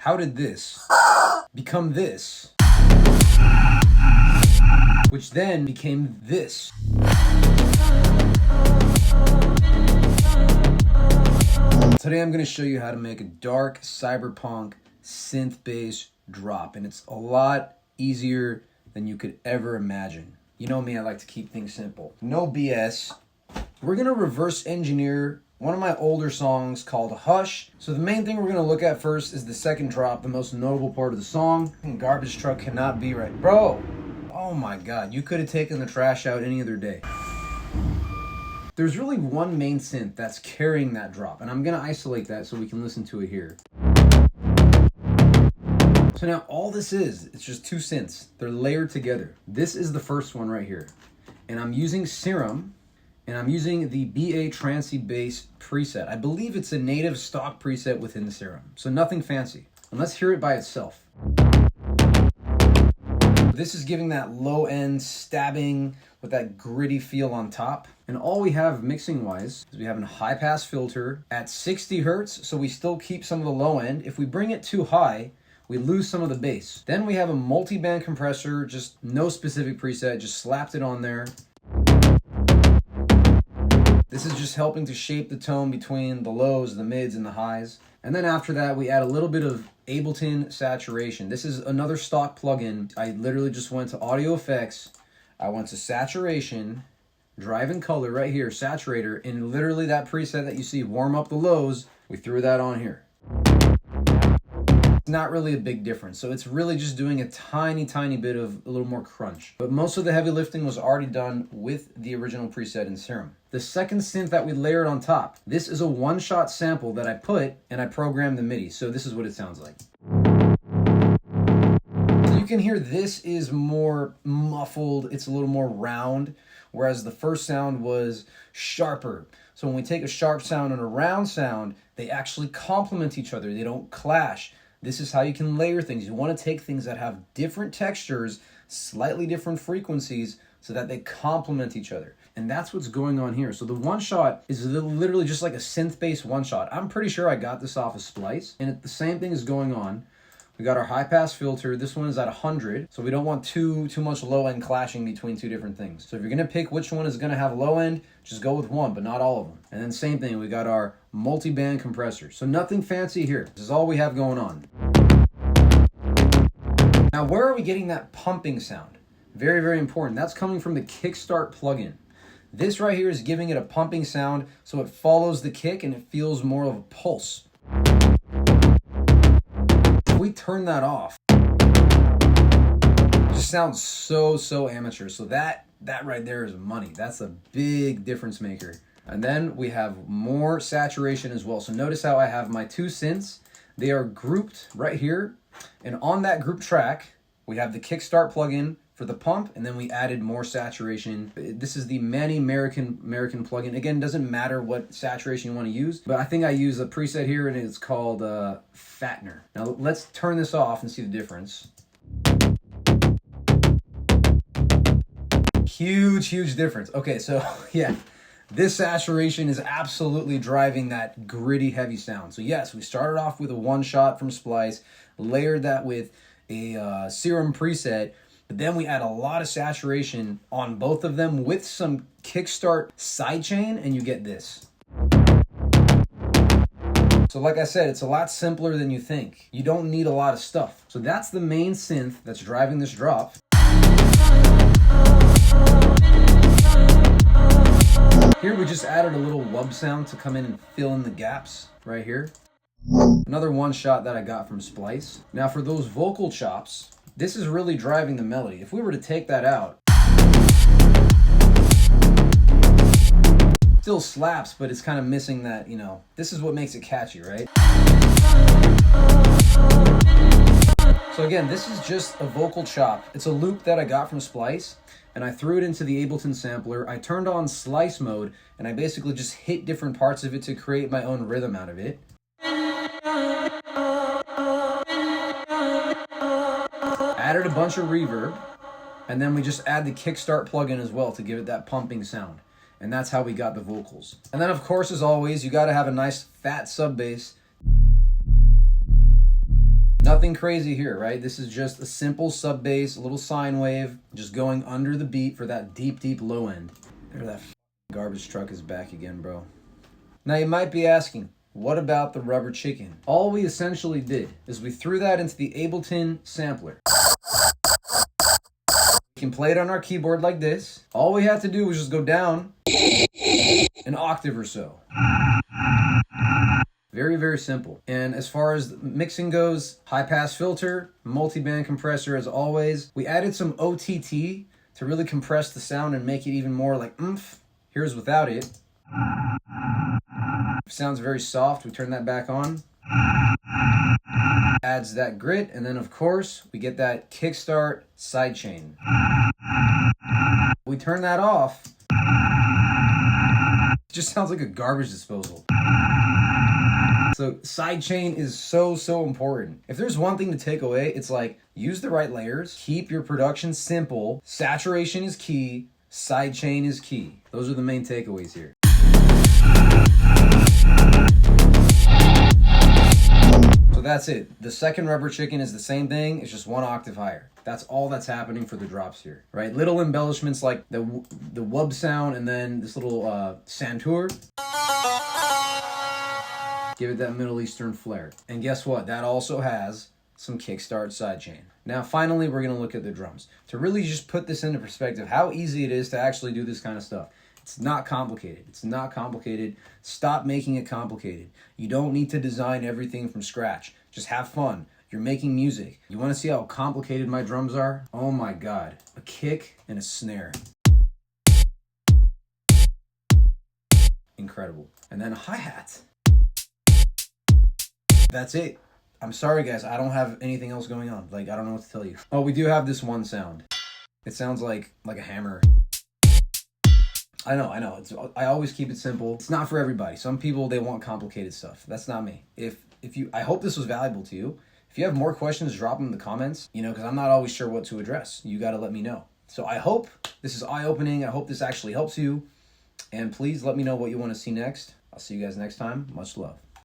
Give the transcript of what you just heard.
how did this become this, which then became this. Today I'm going to show you how to make a dark cyberpunk synth bass drop, and it's a lot easier than you could ever imagine. You know me, I like to keep things simple. No BS. We're going to reverse engineer one of my older songs called Hush. So the main thing we're going to look at first is the second drop, the most notable part of the song. Garbage truck cannot be right. Bro, oh my God, you could have taken the trash out any other day. There's really one main synth that's carrying that drop, and I'm going to isolate that so we can listen to it here. So now all this is, it's just two synths. They're layered together. This is the first one right here. And I'm using Serum, and I'm using the BA Trancy Bass preset. I believe it's a native stock preset within the Serum, so nothing fancy. And let's hear it by itself. This is giving that low end stabbing with that gritty feel on top. And all we have mixing wise is we have a high pass filter at 60 Hertz, so we still keep some of the low end. If we bring it too high, we lose some of the bass. Then we have a multi-band compressor, just no specific preset, just slapped it on there. This is just helping to shape the tone between the lows, the mids, and the highs. And then after that, we add a little bit of Ableton saturation. This is another stock plugin. I literally just went to audio effects. I went to saturation, drive and color right here, saturator, and literally that preset that you see, warm up the lows, we threw that on here. It's not really a big difference. So it's really just doing a tiny bit of a little more crunch. But most of the heavy lifting was already done with the original preset in Serum. The second synth that we layered on top, this is a one-shot sample that I put and I programmed the MIDI. So this is what it sounds like. So you can hear this is more muffled. It's a little more round, whereas the first sound was sharper. So when we take a sharp sound and a round sound, they actually complement each other. They don't clash. This is how you can layer things. You want to take things that have different textures, slightly different frequencies, so that they complement each other. And that's what's going on here. So the one shot is literally just like a synth-based one shot. I'm pretty sure I got this off of Splice. And the same thing is going on. We got our high pass filter. This one is at 100. So we don't want too much low end clashing between two different things. So if you're going to pick which one is going to have low end, just go with one, but not all of them. And then same thing, we got our multi-band compressor. So nothing fancy here. This is all we have going on. Now, where are we getting that pumping sound? Very important. That's coming from the Kickstart plugin. This right here is giving it a pumping sound, so it follows the kick and it feels more of a pulse. If we turn that off, it just sounds so amateur. So that right there is money. That's a big difference maker. And then we have more saturation as well. So notice how I have my two synths. They are grouped right here. And on that group track, we have the Kickstart plugin for the pump, and then we added more saturation. This is the Manny American plugin. Again, it doesn't matter what saturation you want to use, but I think I use a preset here, and it's called Fattener. Now let's turn this off and see the difference. Huge difference. Okay, so yeah, this saturation is absolutely driving that gritty, heavy sound. So yes, we started off with a one shot from Splice, layered that with a Serum preset, but then we add a lot of saturation on both of them with some Kickstart sidechain, and you get this. So like I said, it's a lot simpler than you think. You don't need a lot of stuff. So that's the main synth that's driving this drop. Here we just added a little wub sound to come in and fill in the gaps right here. Another one shot that I got from Splice. Now for those vocal chops, this is really driving the melody. If we were to take that out, still slaps, but it's kind of missing that, you know, this is what makes it catchy, right? So again, this is just a vocal chop. It's a loop that I got from Splice, and I threw it into the Ableton sampler. I turned on slice mode, and I basically just hit different parts of it to create my own rhythm out of it. Added a bunch of reverb, and then we just add the Kickstart plugin as well to give it that pumping sound. And that's how we got the vocals. And then of course, as always, you gotta have a nice fat sub bass. Nothing crazy here, right? This is just a simple sub bass, a little sine wave, just going under the beat for that deep, deep low end. There, that garbage truck is back again, bro. Now you might be asking, what about the rubber chicken? All we essentially did is we threw that into the Ableton sampler. We can play it on our keyboard like this. All we had to do was just go down an octave or so. Very, very simple. And as far as mixing goes, high pass filter, multi-band compressor as always. We added some OTT to really compress the sound and make it even more like oomph. Here's without it. Sounds very soft. We turn that back on. Adds that grit, and then of course we get that kickstart sidechain. We turn that off. It just sounds like a garbage disposal. So sidechain is so important. If there's one thing to take away, it's like use the right layers, keep your production simple, saturation is key, sidechain is key. Those are the main takeaways here. So that's it. The second rubber chicken is the same thing, it's just one octave higher. That's all that's happening for the drops here, right? Little embellishments like the wub sound and then this little santur. Give it that Middle Eastern flair. And guess what? That also has some kickstart sidechain. Now, finally, we're going to look at the drums. To really just put this into perspective, how easy it is to actually do this kind of stuff. It's not complicated. It's not complicated. Stop making it complicated. You don't need to design everything from scratch. Just have fun. You're making music. You want to see how complicated my drums are? Oh my God. A kick and a snare. Incredible. And then a hi-hat. That's it. I'm sorry, guys. I don't have anything else going on. Like, I don't know what to tell you. Oh, we do have this one sound. It sounds like a hammer. I know. I always keep it simple. It's not for everybody. Some people, they want complicated stuff. That's not me. I hope this was valuable to you. If you have more questions, drop them in the comments, because I'm not always sure what to address. You got to let me know. So I hope this is eye-opening. I hope this actually helps you. And please let me know what you want to see next. I'll see you guys next time. Much love.